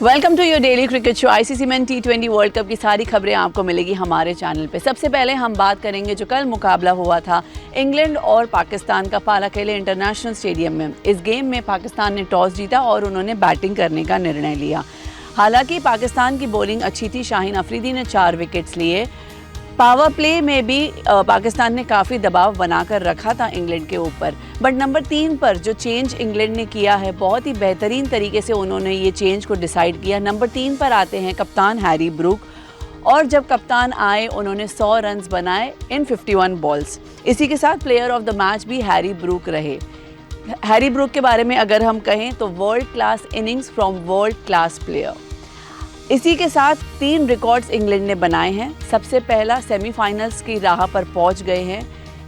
Welcome to your daily cricket show. ICC men T20 world cup की सारी खबरें आपको मिलेगी हमारे चैनल पे। सबसे पहले हम बात करेंगे जो कल मुकाबला हुआ था इंग्लैंड और पाकिस्तान का पालाकेले इंटरनेशनल स्टेडियम में। इस गेम में पाकिस्तान ने टॉस जीता और उन्होंने बैटिंग करने का निर्णय लिया। हालांकि पाकिस्तान की बॉलिंग अच्छी थी। शाहीन अफरीदी ने 4 विकेट्स लिए। पावर प्ले में भी पाकिस्तान ने काफ़ी दबाव बनाकर रखा था इंग्लैंड के ऊपर, बट नंबर 3 पर जो चेंज इंग्लैंड ने किया है बहुत ही बेहतरीन तरीके से उन्होंने ये चेंज को डिसाइड किया। नंबर 3 पर आते हैं कप्तान हैरी ब्रूक, और जब कप्तान आए उन्होंने 100 रन्स बनाए इन 51 बॉल्स। इसी के साथ प्लेयर ऑफ द मैच भी हैरी ब्रूक रहे। हैरी ब्रूक के बारे में अगर हम कहें तो world class innings from world class player. इसी के साथ 3 रिकॉर्ड्स इंग्लैंड ने बनाए हैं। सबसे पहला सेमीफाइनल्स की राह पर पहुंच गए हैं।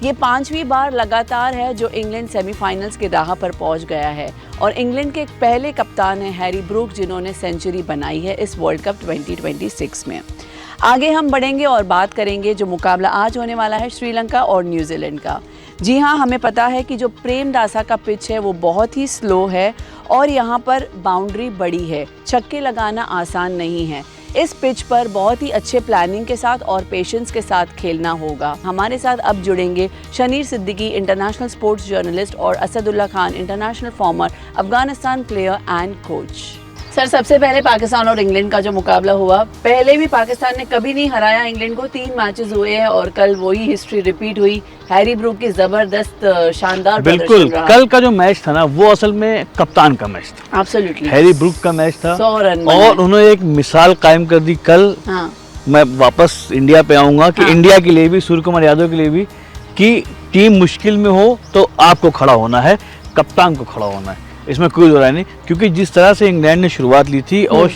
ये 5वीं बार लगातार है जो इंग्लैंड सेमीफाइनल्स की राह पर पहुंच गया है, और इंग्लैंड के पहले कप्तान हैं हैरी ब्रूक जिन्होंने सेंचुरी बनाई है इस वर्ल्ड कप 2026 में। आगे हम बढ़ेंगे और बात करेंगे जो मुकाबला आज होने वाला है श्रीलंका और न्यूजीलैंड का। जी हाँ, हमें पता है कि जो प्रेमदासा का पिच है वो बहुत ही स्लो है और यहाँ पर बाउंड्री बड़ी है। छक्के लगाना आसान नहीं है। इस पिच पर बहुत ही अच्छे प्लानिंग के साथ और पेशेंस के साथ खेलना होगा। हमारे साथ अब जुड़ेंगे Ashneer Siddiqui, international sports journalist, और Asadullah Khan, international farmer Afghanistan player and coach. Sir, सबसे पहले पाकिस्तान और इंग्लैंड का जो मुकाबला हुआ, पहले भी पाकिस्तान ने कभी नहीं हराया इंग्लैंड को। 3 मैचेस हुए हैं और कल वही हिस्ट्री रिपीट हुई। हैरी ब्रूक की जबरदस्त शानदार बिल्कुल। कल का जो मैच था ना वो असल में कप्तान का मैच था। एब्सोल्युटली हैरी ब्रूक का मैच था 100 रन और उन्होंने एक मिसाल कायम कर दी कल। हाँ। मैं वापस इंडिया पे आऊंगा कि इंडिया के लिए भी, सूर्य कुमार यादव के लिए भी, कि टीम मुश्किल में हो तो आपको खड़ा होना है, कप्तान को खड़ा होना है, इसमें कोई दो राय नहीं। क्योंकि जिस तरह से इंग्लैंड ने शुरुआत ली थी और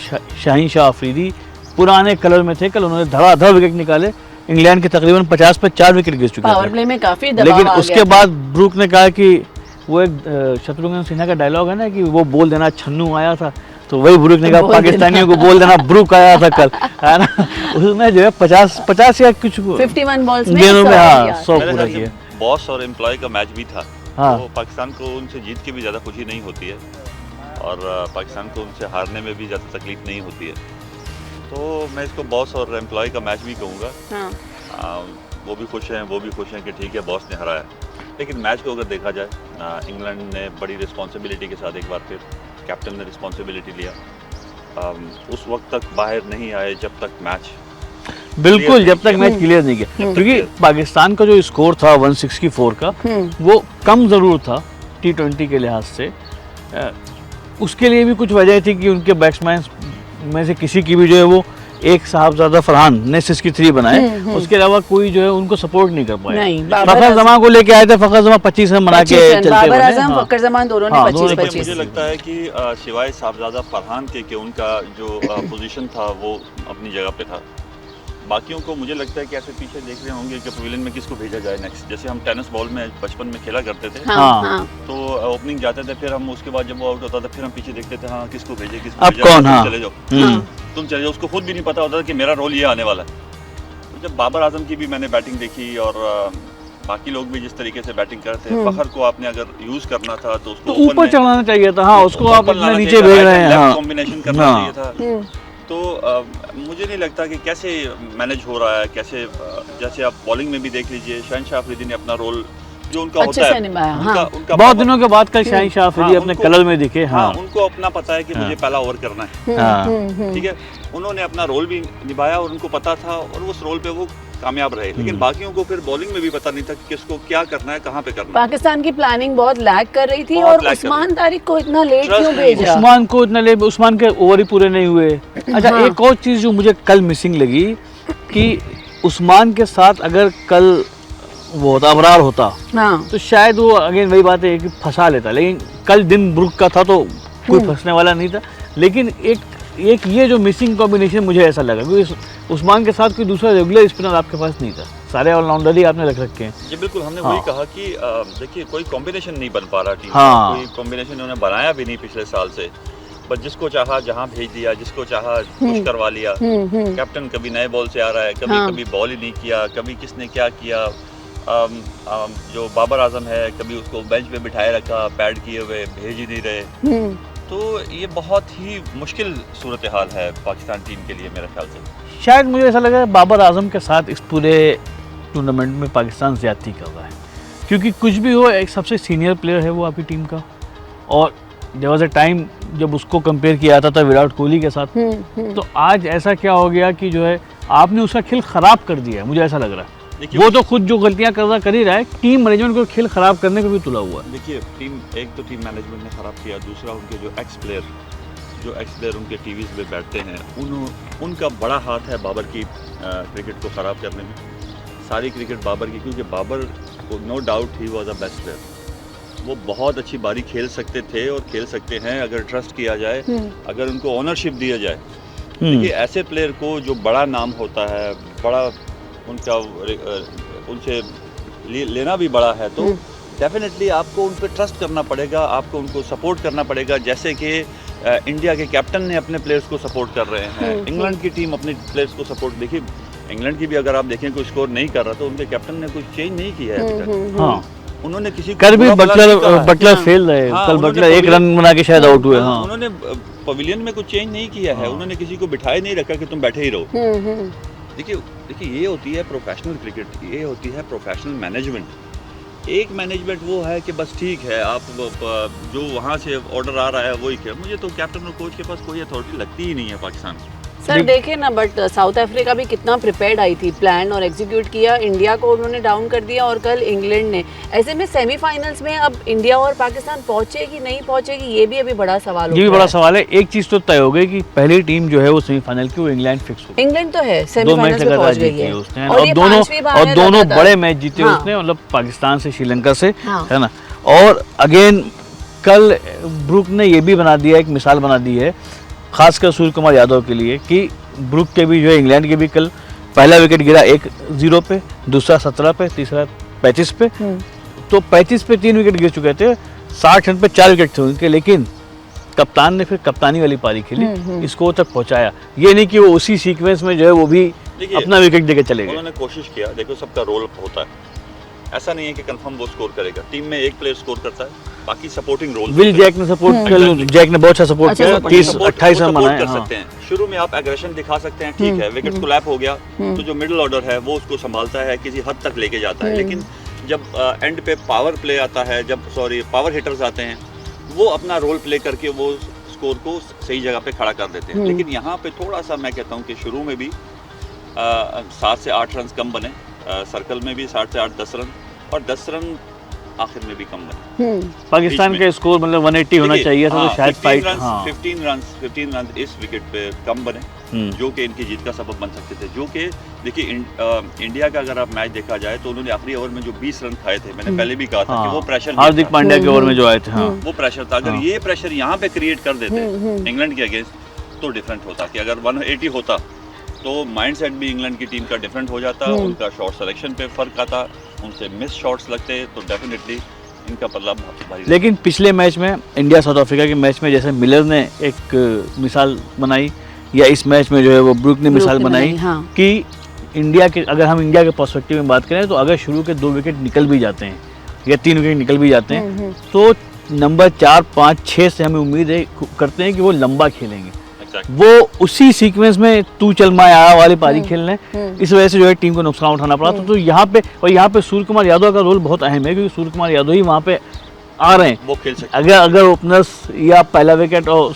शाहीन शाह अफरीदी पुराने कलर में थे, कल उन्होंने धड़ाधड़ विकेट निकाले। इंग्लैंड के तकरीबन 50 पे 4 विकेट गिर चुके थे। पावर प्ले में काफी दबाव लेकिन आ उसके गया बाद ब्रूक ने कहा कि वो एक शत्रुघ्न सिन्हा का डायलॉग है ना कि वो बोल देना छन्नू आया था, तो वही ब्रूक ने कहा पाकिस्तानियों को बोल देना ब्रूक आया था कल, है ना। उसमें जो है 50 या कुछ 51 बॉल्स में 100 पूरा किया। बॉस और एम्प्लॉय का मैच भी था। हाँ। तो पाकिस्तान को उनसे जीत के भी ज़्यादा खुशी नहीं होती है और पाकिस्तान को उनसे हारने में भी ज़्यादा तकलीफ नहीं होती है। तो मैं इसको बॉस और एम्प्लॉय का मैच भी कहूँगा। हाँ। वो भी खुश हैं, वो भी खुश हैं कि ठीक है बॉस ने हराया। लेकिन मैच को अगर देखा जाए, इंग्लैंड ने बड़ी रिस्पॉन्सिबिलिटी के साथ एक बार फिर कैप्टन ने रिस्पॉन्सिबिलिटी लिया। उस वक्त तक बाहर नहीं आए जब तक मैच बिल्कुल, जब तक मैच क्लियर नहीं किया। क्योंकि पाकिस्तान का जो स्कोर था 164 का, वो कम ज़रूर था T20 के लिहाज से। उसके लिए भी कुछ वजह थी कि उनके बैट्समैन में से किसी की भी जो है वो एक साहबजादा फरहान ने 63 बनाए, उसके अलावा कोई जो है उनको सपोर्ट नहीं कर पाया। फखर जमान को लेके आए थे, फखर जमान 25 रन बना के चलते बाबर आजम, फखर जमान दोनों ने 25-25। मुझे लगता है कि सिवाय साहबजादा फरहान के उनका जो पोजीशन था वो अपनी जगह पे था। बाकियों को मुझे लगता है कि ऐसे पीछे देख रहे होंगे कि पवेलियन में किसको भेजा जाए नेक्स्ट। जैसे हम टेनिस बॉल में बचपन में खेला करते थे। हाँ। तो ओपनिंग जाते थे, फिर हम उसके बाद जब वो आउट होता था फिर हम पीछे देखते थे, हाँ किसको भेजे, अब कौन, हाँ चले जाओ, तुम चले जाओ। उसको खुद भी नहीं पता होता था कि मेरा रोल ये आने वाला है। तो जब बाबर आजम की भी मैंने बैटिंग देखी और बाकी लोग भी जिस तरीके से बैटिंग करते हैं, फखर को आपने अगर यूज करना था तो उसको ऊपर चढ़ाना चाहिए था। हाँ, उसको आप अपने नीचे भेज रहे हैं, कॉम्बिनेशन करना चाहिए था। तो मुझे नहीं लगता कि कैसे मैनेज हो रहा है, कैसे जैसे आप बॉलिंग में भी देख लीजिए, शाहीन शाह अफरीदी ने अपना रोल जो उनका होता है उनका बहुत दिनों के बाद कल शाहीन शाह अफरीदी अपने कलर में दिखे। हाँ, उनको अपना पता है कि मुझे पहला ओवर करना है। ठीक है, उन्होंने अपना रोल भी निभाया और उनको पता था और उस रोल पे वो कामयाब रहे। लेकिन बाकियों को फिर बॉलिंग में भी पता नहीं था कि किसको क्या करना है, कहाँ पे करना है। पाकिस्तान की प्लानिंग बहुत लैग कर रही थी और उस्मान तारिक को इतना लेट क्यों भेजा? उस्मान को इतना लेट, उस्मान के ओवर ही पूरे नहीं हुए। अच्छा, एक और चीज जो मुझे कल मिसिंग लगी कि उस्मान के साथ अगर कल वो होता, अबरार होता, तो शायद वो अगेन वही बात है कि फंसा लेता। लेकिन कल दिन ब्रूक का था तो कोई फंसने वाला नहीं था। लेकिन एक ये जो मिसिंग कॉम्बिनेशन मुझे ऐसा लगा क्योंकि उस्मान के साथ कोई दूसरा रेगुलर स्पिनर आपके पास नहीं था। सारे ऑलराउंडर ही आपने रख रखे हैं। जी बिल्कुल, हमने वही कहा कि देखिए कोई कॉम्बिनेशन नहीं बन पा रहा टीम। कोई कॉम्बिनेशन उन्होंने बनाया भी नहीं पिछले साल से। बस जिसको चाहा जहाँ भेज दिया, जिसको चाहा पुश करवा लिया। कैप्टन कभी नए बॉल से आ रहा है, कभी बॉल ही नहीं किया, कभी किसने क्या किया। जो बाबर आजम है कभी उसको बेंच पे बिठाए रखा, पैड किए हुए, भेज ही नहीं रहे। तो ये बहुत ही मुश्किल सूरत हाल है पाकिस्तान टीम के लिए मेरे ख्याल से। शायद मुझे ऐसा लगा बाबर आजम के साथ इस पूरे टूर्नामेंट में पाकिस्तान ज़्यादती कर रहा है, क्योंकि कुछ भी हो एक सबसे सीनियर प्लेयर है वो आपकी टीम का, और देयर वाज अ टाइम जब उसको कंपेयर किया जाता था विराट कोहली के साथ। तो आज ऐसा क्या हो गया कि जो है आपने उसका खेल ख़राब कर दिया है, मुझे ऐसा लग रहा है। वो तो खुद जो गलतियां कर ही रहा है, टीम मैनेजमेंट को खेल खराब करने को भी तुला हुआ है। देखिए एक तो टीम मैनेजमेंट ने ख़राब किया, दूसरा उनके जो एक्स प्लेयर उनके टीवीज़ पे बैठते हैं, उनका बड़ा हाथ है बाबर की क्रिकेट को ख़राब करने में। सारी क्रिकेट बाबर की, क्योंकि बाबर को no doubt he was a best player. वो बहुत अच्छी बारी खेल सकते थे और खेल सकते हैं अगर ट्रस्ट किया जाए, अगर उनको ऑनरशिप दिया जाए। देखिए ऐसे प्लेयर को जो बड़ा नाम होता है, बड़ा उनका उनसे लेना भी बड़ा है, तो डेफिनेटली आपको उन पर ट्रस्ट करना पड़ेगा, आपको उनको सपोर्ट करना पड़ेगा। जैसे कि इंडिया के कैप्टन ने अपने प्लेयर्स को सपोर्ट कर रहे हैं, इंग्लैंड की टीम अपने प्लेयर्स को सपोर्ट। देखिए इंग्लैंड की भी अगर आप देखें कोई स्कोर नहीं कर रहा तो उनके कैप्टन ने कुछ चेंज नहीं किया है अभी तक। हाँ, उन्होंने किसी कर भी बटलर फेल रहे, कल बटलर एक रन बना के शायद आउट हुए। हाँ, उन्होंने पवेलियन में कुछ चेंज नहीं किया है, उन्होंने किसी को बिठाए नहीं रखा कि तुम बैठे ही रहो। देखिए ये होती है प्रोफेशनल क्रिकेट, ये होती है प्रोफेशनल मैनेजमेंट। एक मैनेजमेंट वो है कि बस ठीक है, आप जो वहाँ से ऑर्डर आ रहा है वही खेल। मुझे तो कैप्टन और कोच के पास कोई अथॉरिटी लगती ही नहीं है पाकिस्तान में। सर देखे ना, बट साउथ अफ्रीका भी कितना प्रिपेयर्ड आई थी, प्लान और एग्जीक्यूट किया, इंडिया को उन्होंने डाउन कर दिया, और कल इंग्लैंड ने। ऐसे में सेमीफाइनल्स में अब इंडिया और पाकिस्तान पहुंचेगी नहीं पहुंचेगी, ये भी अभी बड़ा सवाल ये भी बड़ा सवाल है। एक चीज तो तय हो गई कि पहली टीम जो है वो सेमीफाइनल की, वो इंग्लैंड फिक्स हो गई। इंग्लैंड तो है सेमीफाइनल में पहुंच गई है उसने, और दोनों बड़े मैच जीते उसने, मतलब पाकिस्तान से, श्रीलंका से, है ना। और अगेन कल ब्रुक ने ये भी बना दिया, एक मिसाल बना दी है खासकर सूर्य कुमार यादव के लिए, कि ब्रुक के भी जो है इंग्लैंड के भी कल पहला विकेट गिरा 1-0 पे, दूसरा 17 पे, तीसरा 35 पे। तो 35 पे 3 विकेट गिर चुके थे, 60 रन पे 4 विकेट थे उनके, लेकिन कप्तान ने फिर कप्तानी वाली पारी खेली, स्कोर तक पहुंचाया। ये नहीं कि वो उसी सीक्वेंस में जो है वो भी अपना विकेट देके चले गए। उन्होंने कोशिश किया। देखो सबका रोल होता है, ऐसा नहीं है कि कंफर्म वो स्कोर करेगा। टीम में एक प्लेयर स्कोर करता है, बाकी सपोर्टिंग रोल। विल जैक ने सपोर्ट किया, जैक ने बहुत अच्छा सपोर्ट किया, 30-28 रन बनाए। कर सकते हैं शुरू में, आप एग्रेशन दिखा सकते हैं, ठीक है। विकेट कोलैप हो गया तो जो मिडिल ऑर्डर है वो उसको संभालता है, किसी हद तक लेके जाता है। लेकिन जब एंड पे पावर प्ले आता है, पावर हिटर्स आते हैं, वो अपना रोल प्ले करके वो स्कोर को सही जगह पे खड़ा कर देते हैं। लेकिन यहाँ पे थोड़ा सा मैं कहता हूँ कि शुरू में भी 7 से 8 रन कम बने, सर्कल में भी 7 से 8-10 रन, और 10 रन आखिर में भी कम बने। पाकिस्तान का स्कोर मतलब 180 होना चाहिए था, तो शायद 15 रन इस विकेट पे कम बने, जो कि इनकी जीत का सबब बन सकते थे। जो कि देखिए इंडिया का अगर आप मैच देखा जाए तो उन्होंने आखिरी ओवर में जो 20 रन खाए थे, मैंने पहले भी कहा था कि वो प्रेशर हार्दिक पांड्या के ओवर में जो आए थे, वो प्रेशर था। अगर ये प्रेशर यहाँ पे क्रिएट कर देते इंग्लैंड के अगेंस्ट तो डिफरेंट होता, कि अगर 180 होता तो माइंडसेट भी इंग्लैंड की टीम का डिफरेंट हो जाता, उनका शॉट सिलेक्शन पे फर्क आता, उनसे मिस शॉट्स लगते, तो डेफिनेटली इनका पल्ला भारी। लेकिन पिछले मैच में, इंडिया साउथ अफ्रीका के मैच में, जैसे मिलर ने एक मिसाल बनाई, या इस मैच में जो है वो ब्रुक ने मिसाल बनाई, कि इंडिया के, अगर हम इंडिया के पर्सपेक्टिव में बात करें तो अगर शुरू के 2 विकेट निकल भी जाते हैं या 3 विकेट निकल भी जाते हैं, तो नंबर 4, 5, 6 से हमें उम्मीद करते हैं कि वो लंबा खेलेंगे। वो उसी सीक्वेंस में तू चल मैं आया वाली पारी खेलने, इस वजह से जो है टीम को नुकसान उठाना पड़ा। तो यहाँ पे, और यहाँ पे सूर्य कुमार यादव का रोल बहुत अहम है, क्योंकि सूर्य कुमार यादव ही वहाँ पे आ रहे हैं, वो खेल सकते हैं। अगर ओपनर्स या पहला विकेट और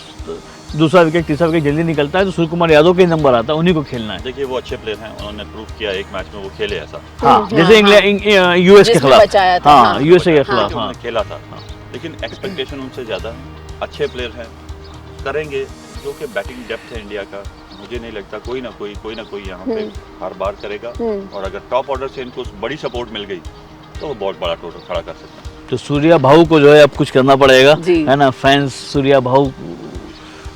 दूसरा विकेट, तीसरा विकेट जल्दी निकलता है तो सूर्य कुमार यादव के नंबर आता है, उन्हीं को खेलना है। देखिए वो अच्छे प्लेयर हैं, उन्होंने प्रूव किया, एक मैच में वो खेले ऐसा। हाँ, जैसे यूएस के खिलाफ, हाँ यूएसए के खिलाफ खेला था, लेकिन एक्सपेक्टेशन उनसे ज़्यादा अच्छे प्लेयर हैं, करेंगे। जो कि बैटिंग डेप्थ है इंडिया का, मुझे नहीं लगता कोई ना कोई यहाँ पे हर बार करेगा, और अगर टॉप ऑर्डर से इनको बड़ी सपोर्ट मिल गई तो वो बहुत बड़ा टोटल खड़ा कर सकता है। तो सूर्या भाऊ को जो है अब कुछ करना पड़ेगा, है ना। फैंस सूर्या भाऊ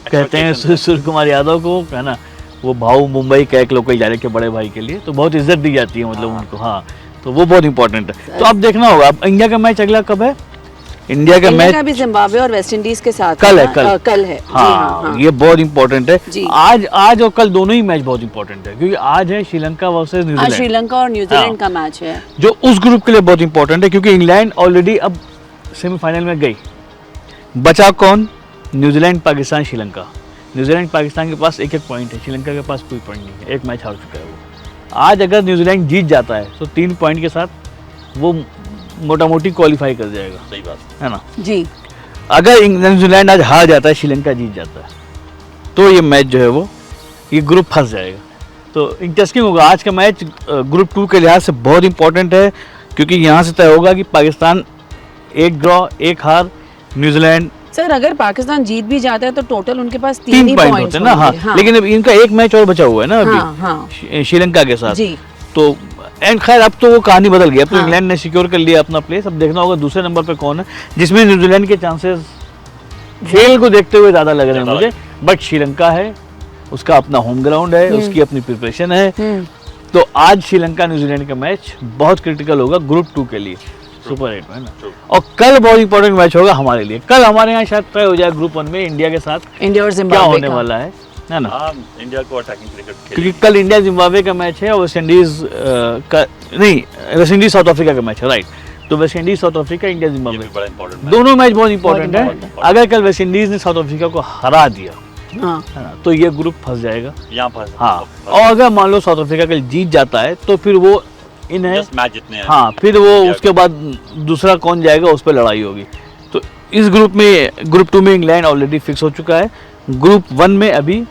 कहते हैं सूर्य कुमार यादव को, है ना। वो भाऊ मुंबई का एक लोकल डायरेक्ट के बड़े भाई के लिए तो बहुत इज्जत दी जाती है, मतलब उनको। हाँ, तो वो बहुत इंपॉर्टेंट है। तो अब देखना होगा, अब इंडिया का मैच अगला कब है? इंडिया का मैच भी जिम्बाब्वे और वेस्ट इंडीज के साथ कल है, कल है। हाँ, ये बहुत इंपॉर्टेंट है। आज और कल दोनों ही मैच बहुत इंपॉर्टेंट है, क्योंकि आज है श्रीलंका वर्सेस न्यूजीलैंड। श्रीलंका और न्यूजीलैंड का मैच है, जो उस ग्रुप के लिए बहुत इंपॉर्टेंट है, क्योंकि इंग्लैंड ऑलरेडी अब सेमीफाइनल में गई। बचा कौन? न्यूजीलैंड, पाकिस्तान, श्रीलंका। न्यूजीलैंड पाकिस्तान के पास एक पॉइंट है, श्रीलंका के पास कोई पॉइंट नहीं है, एक मैच हार चुका है वो। आज अगर न्यूजीलैंड जीत जाता है तो 3 पॉइंट के साथ वो मोटा मोटी क्वालिफाई कर जाएगा। सही बात है ना जी। अगर न्यूजीलैंड आज हार जाता है, श्रीलंका जीत जाता है, तो ये मैच जो है वो ये ग्रुप फंस जाएगा। तो इंटरेस्टिंग होगा आज का मैच। ग्रुप 2 के लिहाज से बहुत इंपॉर्टेंट है, क्योंकि यहाँ से तय होगा कि पाकिस्तान 1 ड्रॉ 1 हार, न्यूजीलैंड। सर अगर पाकिस्तान जीत भी जाता है तो टोटल उनके पास 3 पॉइंट होते हैं ना। हाँ। लेकिन अब इनका एक मैच और बचा हुआ है ना अभी श्रीलंका के साथ जी। तो एंड खैर अब तो वो कहानी बदल गई। अब तो इंग्लैंड ने सिक्योर कर लिया अपना प्लेस। अब देखना होगा दूसरे नंबर पे कौन है, जिसमें न्यूजीलैंड के चांसेस खेल को देखते हुए ज़्यादा लग रहे हैं मुझे। बट श्रीलंका है, उसका अपना होम ग्राउंड है, उसकी अपनी प्रिपरेशन है। तो आज श्रीलंका न्यूजीलैंड का मैच बहुत क्रिटिकल होगा ग्रुप 2 के लिए, सुपर 8 में ना। और कल बहुत इंपॉर्टेंट मैच होगा हमारे लिए। कल हमारे यहाँ शायद तय हो जाए ग्रुप 1 में इंडिया के साथ इंडिया और क्या जिम्बाब्वे होने वाला है ना। इंडिया को अटैकिंग क्रिकेट क्योंकि कल इंडिया जिम्बाब्वे का मैच है और वेस्ट इंडीज का नहीं, वेस्ट इंडीज साउथ अफ्रीका का मैच है, राइट। तो West Indies south Africa, India Zimbabwe, दोनों मैच बहुत इंपॉर्टेंट है। अगर कल वेस्ट इंडीज ने साउथ अफ्रीका को हरा दिया तो ये ग्रुप फंस जाएगा यहाँ पर। हाँ, और अगर मान लो साउथ अफ्रीका कल जीत जाता है तो फिर वो इन्हें मैच जितने हाँ, फिर वो उसके बाद दूसरा कौन जाएगा उस पर लड़ाई होगी। तो इस ग्रुप में, ग्रुप 2 में इंग्लैंड ऑलरेडी फिक्स हो चुका है। ग्रुप 1 में अभी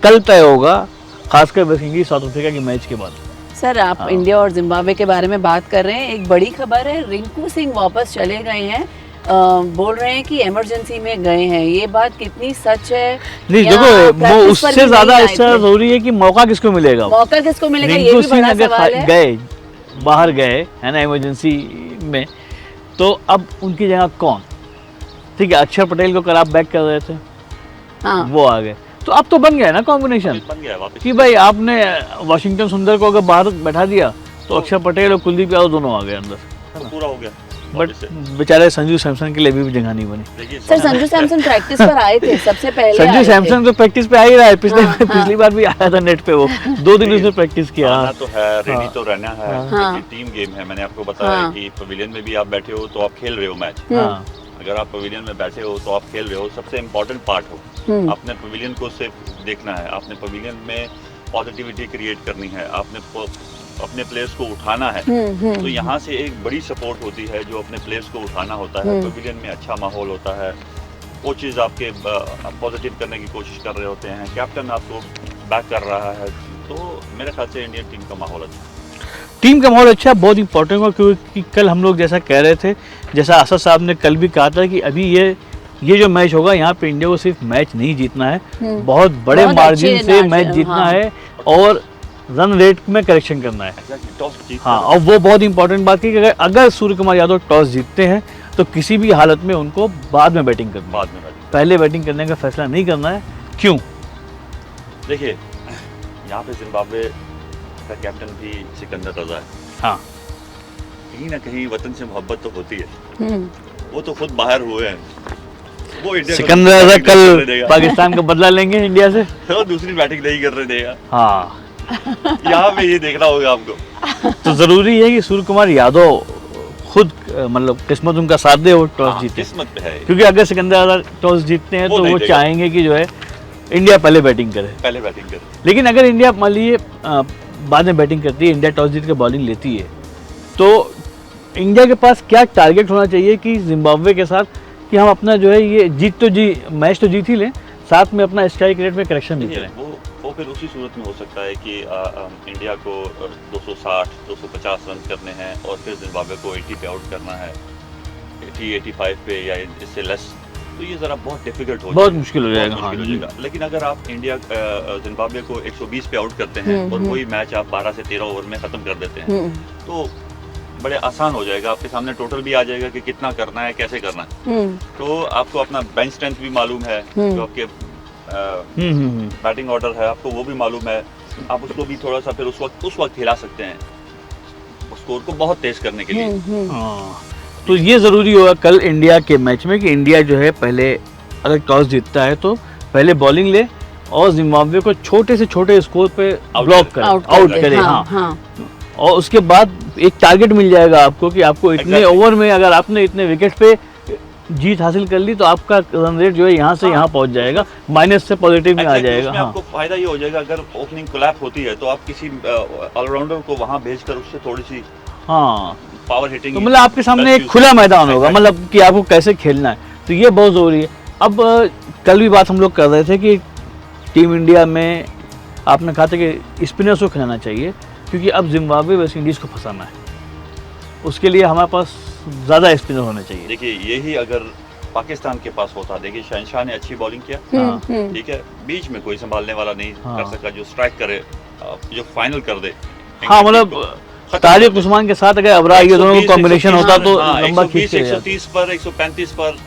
कल तय होगा, खासकर वेस्ट इंडीज साउथ अफ्रीका के मैच के बाद। सर आप इंडिया और जिम्बाब्वे के बारे में बात कर रहे हैं, एक बड़ी खबर है, रिंकू सिंह वापस चले गए हैं। बोल रहे हैं कि इमरजेंसी में गए हैं, ये बात कितनी सच है? नहीं देखो, वो उससे ज्यादा इससे जरूरी है कि मौका किसको मिलेगा। मौका किसको मिलेगा ये रिंकू भी सिंह बड़ा अगर सवाल है। गए, बाहर गए है ना इमरजेंसी में, तो अब उनकी जगह कौन? ठीक है, अक्षर पटेल को कल आप बैक कर रहे थे, हाँ। वो आ गए, तो अब तो बन गया ना कॉम्बिनेशन कि भाई आपने वाशिंगटन सुंदर को अगर बाहर बैठा दिया तो अक्षर पटेल और कुलदीप यादव दोनों आ गए अंदर, तो पूरा हो गया। बट बेचारे संजू सैमसन के लिए भी जगह नहीं बनी। सर संजू सैमसन प्रैक्टिस पर आए थे सबसे पहले। संजू सैमसन तो प्रैक्टिस पे आ ही रहा है, पिछली बार भी आया था नेट पे, वो 2 दिन उसने प्रैक्टिस किया। तो है, रेडी तो रहना है, टीम गेम है। मैंने आपको बताया कि पवेलियन में भी आप बैठे हो तो आप खेल रहे हो मैच। अगर आप पवेलियन में बैठे हो तो आप खेल रहे हो, सबसे इम्पोर्टेंट पार्ट हो। आपने पवेलियन को सिर्फ देखना है, आपने पवेलियन में पॉजिटिविटी क्रिएट करनी है, आपने अपने प्लेयर्स को उठाना है। तो यहाँ से एक बड़ी सपोर्ट होती है जो अपने प्लेयर्स को उठाना होता है। पवेलियन में अच्छा माहौल होता है, कोचेज आपके पॉजिटिव करने की कोशिश कर रहे होते हैं, कैप्टन आपको बैक कर रहा है। तो मेरे ख्याल से इंडियन टीम का माहौल अच्छा, टीम का माहौल अच्छा, बहुत इंपॉर्टेंट है। क्योंकि कल हम लोग जैसा कह रहे थे, जैसा असद साहब ने कल भी कहा था कि अभी ये जो मैच होगा यहाँ पे इंडिया को सिर्फ मैच नहीं जीतना है, बहुत बड़े मार्जिन से मैच जीतना है और रन रेट में करेक्शन करना है। हाँ, और वो बहुत इंपॉर्टेंट बात है कि अगर सूर्य कुमार यादव टॉस जीतते हैं तो किसी भी हालत में उनको बाद में बैटिंग करनी है, पहले बैटिंग करने का फैसला नहीं करना है। क्यों? देखिए, यहाँ पे जिम्बाब्वे का कैप्टन भी सिकंदर रजा है। हाँ, कहीं ना कहीं वतन से मोहब्बत तो होती है। वो तो खुद बाहर हुए हैं, वो इंडिया सिकंदर रजा कल पाकिस्तान का बदला लेंगे इंडिया से, तो दूसरी बैटिंग नहीं करने देगा। हाँ, यहाँ पे ये देखना होगा आपको। तो जरूरी है कि सूर्य कुमार यादव खुद मतलब किस्मत उनका साथ दे और टॉस जीते। किस्मत पे है, क्योंकि अगर सिकंदर टॉस जीतते हैं तो वो चाहेंगे कि जो है इंडिया पहले बैटिंग करे। लेकिन अगर इंडिया मान लीजिए बाद में बैटिंग करती है, इंडिया टॉस जीत के बॉलिंग लेती है, तो इंडिया के पास क्या टारगेट होना चाहिए कि जिम्बाब्वे के साथ कि हम अपना जो है ये मैच तो जीत ही लें, साथ में अपना स्ट्राइक रेट में करेक्शन भी करें। वो फिर उसी सूरत में हो सकता है कि इंडिया को 260 250 रन करने हैं और फिर जिम्बाब्वे को 80 पे आउट करना है, 80-85 पे या इससे लेस, तो ये ज़रा बहुत डिफिकल्ट हो, बहुत मुश्किल हो जाएगा। लेकिन अगर आप इंडिया जिम्बाब्वे को 120 पे आउट करते हैं और वही मैच आप 12 से 13 ओवर में ख़त्म कर देते हैं तो बड़े आसान हो जाएगा। आपके सामने टोटल भी आ जाएगा कि कितना करना है, कैसे करना है। तो आपको अपना बेंच स्ट्रेंथ भी मालूम है, जो आपके बैटिंग ऑर्डर है आपको वो भी मालूम है, आप उसको भी थोड़ा सा फिर उस वक्त हिला सकते हैं स्कोर को बहुत तेज करने के लिए। तो ये ज़रूरी होगा कल इंडिया के मैच में कि इंडिया जो है पहले अगर टॉस जीतता है तो पहले बॉलिंग ले और जिम्बाब्वे को छोटे से छोटे स्कोर पे ब्लॉक करे, आउट करे। हाँ। और उसके बाद एक टारगेट मिल जाएगा आपको कि आपको इतने ओवर में अगर आपने इतने विकेट पे जीत हासिल कर ली तो आपका रन रेट जो है यहाँ से यहाँ पहुँच जाएगा, माइनस से पॉजिटिव में आ जाएगा। हाँ, आपको फायदा ये हो जाएगा अगर ओपनिंग कोलैप्स होती है तो आप किसी ऑलराउंडर को वहाँ भेजकर उससे थोड़ी सी हाँ पावर हिटिंग, तो मतलब आपके सामने एक खुला मैदान होगा, मतलब कि आपको कैसे खेलना है, तो ये बहुत ज़रूरी है। अब कल भी बात हम लोग कर रहे थे कि टीम इंडिया में आपने कहा था कि स्पिनर्स को खिलाना चाहिए, क्योंकि अब जिम्बाब्वे वेस्ट इंडीज़ को फंसाना है, उसके लिए हमारे पास ज़्यादा स्पिनर होने चाहिए। देखिए यही अगर पाकिस्तान के पास होता, देखिए शहनशाह ने अच्छी बॉलिंग किया, ठीक है, बीच में कोई संभालने वाला नहीं कर सका जो स्ट्राइक करे, जो फाइनल कर दे। हाँ, मतलब तारिक उस्मान के साथ अगर अबरार ये दोनों का कॉम्बिनेशन होता तो लंबा खींच के 130 पर 135 पर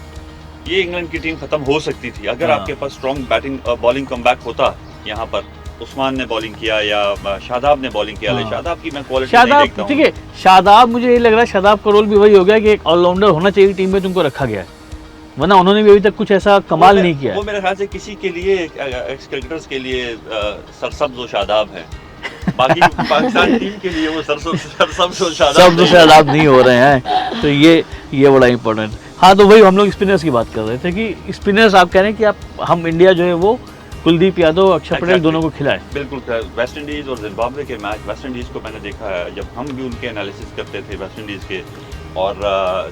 ये इंग्लैंड की टीम खत्म हो सकती थी अगर आपके पास स्ट्रॉन्ग बैटिंग बॉलिंग कमबैक होता। यहाँ पर उस्मान ने बॉलिंग किया या शादाब ने बॉलिंग किया, शादाब की मैं क्वालिटी नहीं देखता हूं। ठीक है, शादाब मुझे ये लग रहा है शादाब का रोल भी वही हो गया कि एक ऑलराउंडर होना चाहिए टीम में, तुमको रखा गया है, वरना उन्होंने भी अभी तक कुछ ऐसा कमाल नहीं किया। वो मेरे ख्याल से किसी के लिए एक्स क्रिकेटर्स के लिए सरसब्ज और शादाब है, बाकी पाकिस्तान टीम के लिए वो सरसब्ज और शादाब नहीं हो रहे हैं, तो ये बड़ा इंपॉर्टेंट। हाँ, तो वही हम लोग स्पिनर्स की बात कर रहे थे कि स्पिनर्स आप कह रहे हैं कि हम इंडिया जो है वो कुलदीप यादव, अक्षर पटेल दोनों को खिलाए। बिल्कुल, वेस्ट इंडीज और जिम्बाब्वे के मैच, वेस्ट इंडीज को मैंने देखा है जब हम भी उनके एनालिसिस करते थे वेस्ट इंडीज के और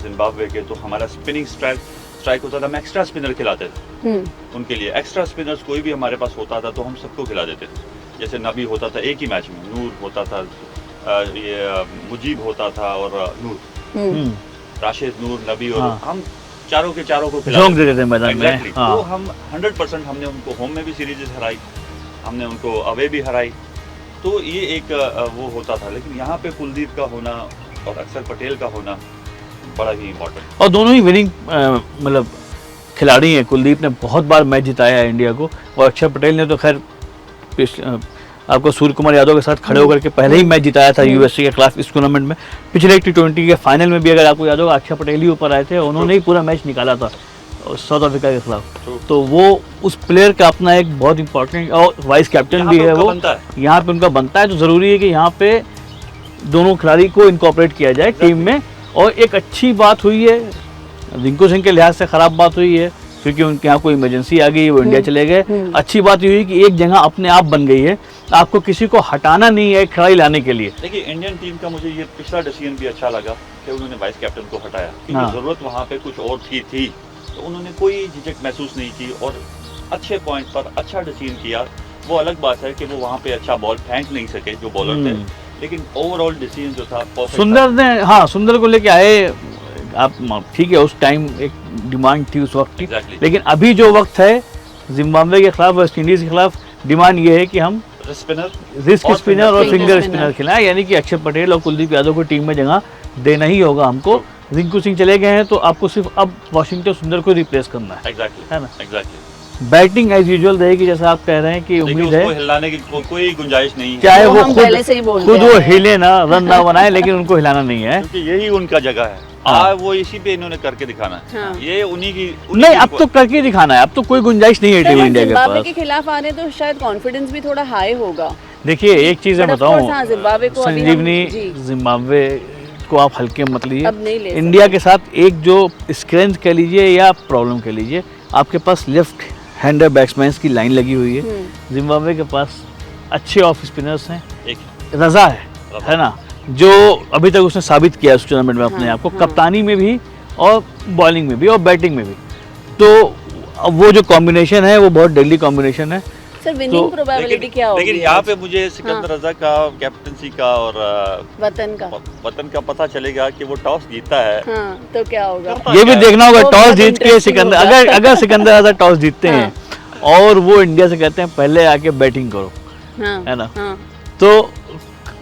जिम्बाब्वे के, तो हमारा स्पिनिंग स्ट्राइक होता था, हम एक्स्ट्रा स्पिनर खिलाते थे उनके लिए। एक्स्ट्रा स्पिनर्स कोई भी हमारे पास होता था तो हम सबको खिला देते थे। जैसे नबी होता था एक ही मैच में, नूर होता था, ये मुजीब होता था और नूर, राशिद, नूर, नबी, और हम चारों के चारों को खिला देते थे मैदान में। हाँ। तो हम 100% हमने उनको होम में भी सीरीज हराई, हमने उनको अवे भी हराई, तो ये एक वो होता था। लेकिन यहाँ पे कुलदीप का होना और अक्षर पटेल का होना बड़ा ही इम्पोर्टेंट, और दोनों ही विनिंग मतलब खिलाड़ी हैं। कुलदीप ने बहुत बार मैच जिताया है इंडिया को, और अक्षर पटेल ने तो खैर आपको सूर्य कुमार यादव के साथ खड़े होकर के पहले ही मैच जिताया था यूएसए के खिलाफ इस टूर्नामेंट में। पिछले T20 के फाइनल में भी अगर आपको याद होगा अक्षर पटेल ही ऊपर आए थे, उन्होंने ही पूरा मैच निकाला था साउथ अफ्रीका के खिलाफ। तो वो उस प्लेयर का अपना एक बहुत इंपॉर्टेंट, और वाइस कैप्टन भी है वो, यहाँ पे उनका बनता है। तो ज़रूरी है कि यहाँ पे दोनों खिलाड़ी को इनकॉर्पोरेट किया जाए टीम में। और एक अच्छी बात हुई है, रिंकू सिंह के लिहाज से ख़राब बात हुई है क्योंकि उनके यहाँ कोई इमरजेंसी आ गई, वो इंडिया चले गए। अच्छी बात ये हुई कि एक जगह अपने आप बन गई है, आपको किसी को हटाना नहीं है खिलाड़ी लाने के लिए। देखिए इंडियन टीम का मुझे ये पिछला डिसीजन भी अच्छा लगा कि उन्होंने वाइस कैप्टन को हटाया, क्योंकि जरूरत वहाँ पे कुछ और थी, तो उन्होंने कोई झिझक महसूस नहीं की और अच्छे पॉइंट पर अच्छा डिसीजन किया। वो अलग बात है कि वो वहाँ पे अच्छा बॉल फेंक नहीं सके जो बॉलर थे, लेकिन ओवरऑल डिसीजन जो था सुंदर ने, हाँ सुंदर को लेके आए आप, ठीक है उस टाइम एक डिमांड थी उस वक्त की, लेकिन अभी जो वक्त है जिम्बाब्वे के खिलाफ, वेस्ट इंडीज के खिलाफ डिमांड ये है कि हम रिस्क स्पिनर और फिंगर स्पिनर खिलाएं, यानी कि अक्षर पटेल और कुलदीप यादव को टीम में जगह देना ही होगा हमको। रिंकू सिंह चले गए हैं तो आपको सिर्फ अब वाशिंगटन सुंदर को रिप्लेस करना है, है ना। बैटिंग एज यूजुअल रहेगी जैसा आप कह रहे हैं कि उम्मीद है, हिलाने की कोई गुंजाइश नहीं है, चाहे वो खुद वो हिले ना, रन ना बनाए, लेकिन उनको हिलाना नहीं है क्योंकि यही उनका जगह है। वो इसी पे इन्होंने करके दिखाना है। हाँ। ये उन्हीं की नहीं, अब तो करके दिखाना है, अब तो कोई गुंजाइश नहीं है टीम इंडिया के पास। के खिलाफ आने तो शायद कॉन्फिडेंस भी थोड़ा हाई होगा। देखिए एक चीज मैं बताऊं, संजीवनी, जिम्बाब्वे को आप हल्के मत लीजिए। इंडिया के साथ एक जो स्ट्रेंथ कह लीजिए या प्रॉब्लम कह लीजिए, आपके पास लेफ्ट हैंडर बैट्समैन की लाइन लगी हुई है। जिम्बाब्वे के पास अच्छे ऑफ स्पिनर्स हैं, रजा है ना, जो अभी तक उसने साबित किया उस टूर्नामेंट में अपने आप को, कप्तानी में भी और बॉलिंग में भी और बैटिंग में भी। तो वो जो कॉम्बिनेशन है वो बहुत डेडली कॉम्बिनेशन है। सर विनिंग प्रोबेबिलिटी क्या होगी? लेकिन यहाँ पे मुझे सिकंदर रजा का कैप्टनसी का और वतन का पता चलेगा कि वो टॉस जीतता है। तो क्या होगा ये भी देखना होगा। टॉस जीत के सिकंदर, अगर सिकंदर रजा टॉस जीतते हैं और वो इंडिया से कहते हैं पहले आके बैटिंग करो, है ना, तो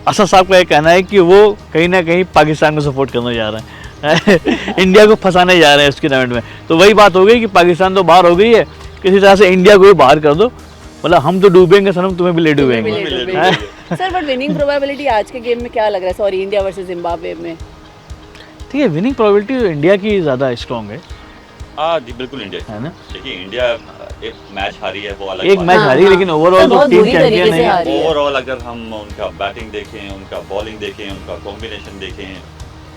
असद साहब का ये कहना है कि वो कहीं ना कहीं पाकिस्तान को सपोर्ट करने जा रहे हैं इंडिया को फंसाने जा रहे हैं इस टूर्नामेंट में। तो वही बात हो गई कि पाकिस्तान तो बाहर हो गई है, किसी तरह से इंडिया को भी बाहर कर दो, मतलब हम तो डूबेंगे सनम, तुम्हें भी ले डूबेंगे। सर बट विनिंग प्रोबेबिलिटी आज के गेम में क्या लग रहा है, सॉरी इंडिया वर्सेस जिम्बाब्वे में? ठीक है, विनिंग प्रोबेबिलिटी इंडिया की ज़्यादा स्ट्रॉन्ग है। जी बिल्कुल इंडिया है ना। देखिए इंडिया एक मैच हारी है, वो अलग एक मैच हारी, लेकिन ओवरऑल तो टीम चैंपियन है। ओवरऑल अगर हम उनका बैटिंग देखें, उनका बॉलिंग देखें, उनका कॉम्बिनेशन देखें,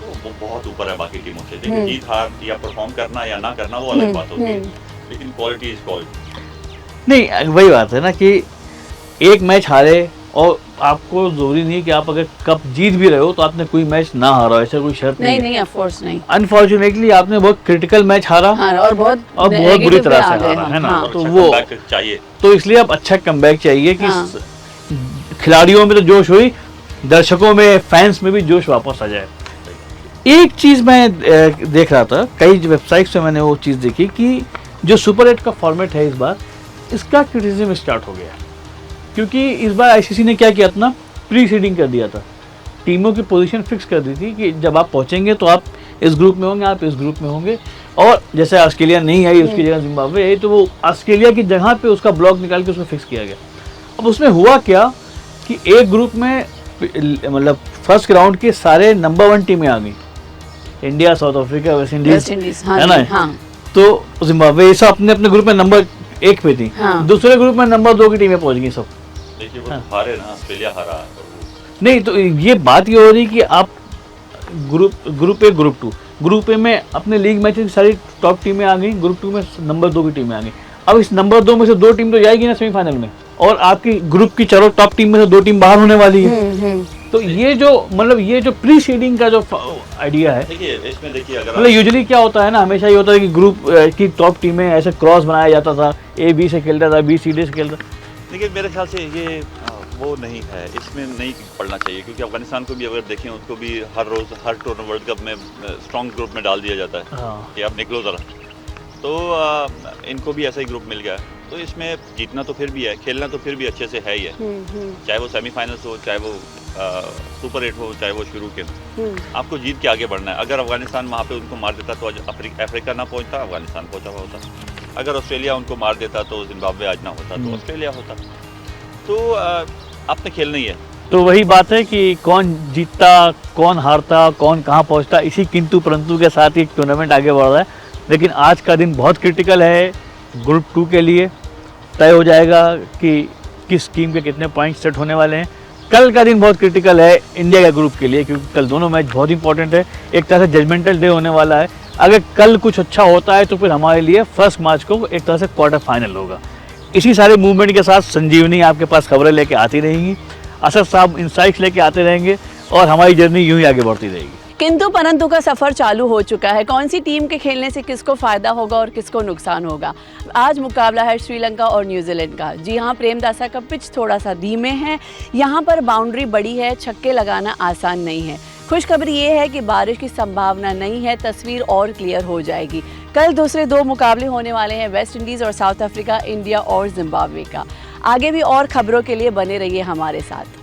तो वो बहुत ऊपर है बाकी टीमों से। लेकिन जीत हार या परफॉर्म करना या ना करना वो अलग बात होती है, लेकिन क्वालिटी इज क्वालिटी। नहीं, वही बात है ना कि एक मैच हारे और आपको जरूरी नहीं है कि आप अगर कप जीत भी रहे हो तो आपने कोई मैच ना हारा, ऐसा कोई शर्त नहीं। नहीं, ऑफ कोर्स नहीं। अनफॉर्चुनेटली आपने बहुत क्रिटिकल मैच हारा और बहुत बुरी तरह से हारा, है ना। तो वो चाहिए, तो इसलिए अब अच्छा कमबैक चाहिए कि खिलाड़ियों में तो जोश हुई, दर्शकों में, फैंस में भी जोश वापस आ जाए। एक चीज मैं देख रहा था, कई वेबसाइट्स पे मैंने वो चीज देखी कि जो सुपर 8 का फॉर्मेट है इस बार, इसका क्रिटिसिज्म स्टार्ट हो गया क्योंकि इस बार आईसीसी ने क्या किया था ना, प्री सीडिंग कर दिया था, टीमों की पोजीशन फिक्स कर दी थी कि जब आप पहुंचेंगे तो आप इस ग्रुप में होंगे, आप इस ग्रुप में होंगे। और जैसे ऑस्ट्रेलिया नहीं आई, उसकी जगह जिम्बाब्वे आई, तो वो ऑस्ट्रेलिया की जगह पे उसका ब्लॉक निकाल के उसको फिक्स किया गया। अब उसमें हुआ क्या कि एक ग्रुप में मतलब फर्स्ट राउंड के सारे नंबर 1 टीमें आ गई, India, south Africa, West Indies, है ना। तो जिम्बाब्वे ये सब अपने अपने ग्रुप में नंबर 1 पे थी, दूसरे ग्रुप में नंबर 2 की टीमें पहुंच गई सब। देखिए वो हारे ना, ऑस्ट्रेलिया हारा। नहीं, तो ये बात ये हो रही कि आप ग्रुप ए, ग्रुप ए में अपने लीग मैचेस की सारी टॉप टीमें आ गई, ग्रुप 2 में नंबर 2 की टीमें आ गई। अब इस नंबर 2 में से 2 टीम तो जाएगी ना सेमीफाइनल में, और आपकी ग्रुप की चलो टॉप टीम में से 2 टीम बाहर होने वाली है। तो ये जो प्री सीडिंग का जो आइडिया है, देखिए इसमें देखिए अगर मतलब यूजुअली क्या होता है ना, हमेशा ये होता है कि ग्रुप की टॉप टीमें ऐसे क्रॉस बनाया जाता था, ए बी से खेलता था, बी सी डी से खेलता। लेकिन मेरे ख्याल से ये वो नहीं है, इसमें नहीं पढ़ना चाहिए, क्योंकि अफगानिस्तान को भी अगर देखें, उनको भी हर रोज़ हर टूर्नामेंट वर्ल्ड कप में स्ट्रॉन्ग ग्रुप में डाल दिया जाता है कि आप निकलो ज़रा। तो इनको भी ऐसा ही ग्रुप मिल गया है। तो इसमें जीतना तो फिर भी है, खेलना तो फिर भी अच्छे से है ही है, चाहे वो सेमीफाइनल्स हो, चाहे वो सुपर 8 हो, चाहे वो शुरू के हो, आपको जीत के आगे बढ़ना है। अगर अफगानिस्तान वहाँ पे उनको मार देता तो आज अफ्रीका ना पहुँचता, अफगानिस्तान पहुँचा हुआ होता। अगर ऑस्ट्रेलिया उनको मार देता तो जिम्बाब्वे आज ना होता, तो ऑस्ट्रेलिया होता। तो आपने खेलना ही है। तो वही बात है कि कौन जीतता, कौन हारता, कौन कहाँ पहुँचता, इसी किंतु परंतु के साथ ही टूर्नामेंट आगे बढ़ रहा है। लेकिन आज का दिन बहुत क्रिटिकल है ग्रुप 2 के लिए। तय हो जाएगा कि किस टीम के कितने पॉइंट सेट होने वाले हैं। कल का दिन बहुत क्रिटिकल है इंडिया के ग्रुप के लिए, क्योंकि कल दोनों मैच बहुत इंपॉर्टेंट है। एक तरह से जजमेंटल डे होने वाला है। अगर कल कुछ अच्छा होता है तो फिर हमारे लिए 1 मार्च को एक तरह से क्वार्टर फाइनल होगा। इसी सारे मूवमेंट के साथ संजीवनी आपके पास खबरें लेके आती रहेंगी, असद साहब इंसाइट्स लेके आते रहेंगे, और हमारी जर्नी यूं ही आगे बढ़ती रहेगी। किंतु परंतु का सफर चालू हो चुका है। कौन सी टीम के खेलने से किसको फायदा होगा और किसको नुकसान होगा। आज मुकाबला है श्रीलंका और न्यूजीलैंड का। जी हाँ, प्रेमदासा का पिच थोड़ा सा धीमे है, यहाँ पर बाउंड्री बड़ी है, छक्के लगाना आसान नहीं है। खुशखबरी ये है कि बारिश की संभावना नहीं है, तस्वीर और क्लियर हो जाएगी। कल दूसरे 2 मुकाबले होने वाले हैं, वेस्ट इंडीज़ और साउथ अफ्रीका, इंडिया और जिम्बाब्वे का। आगे भी और खबरों के लिए बने रहिए हमारे साथ।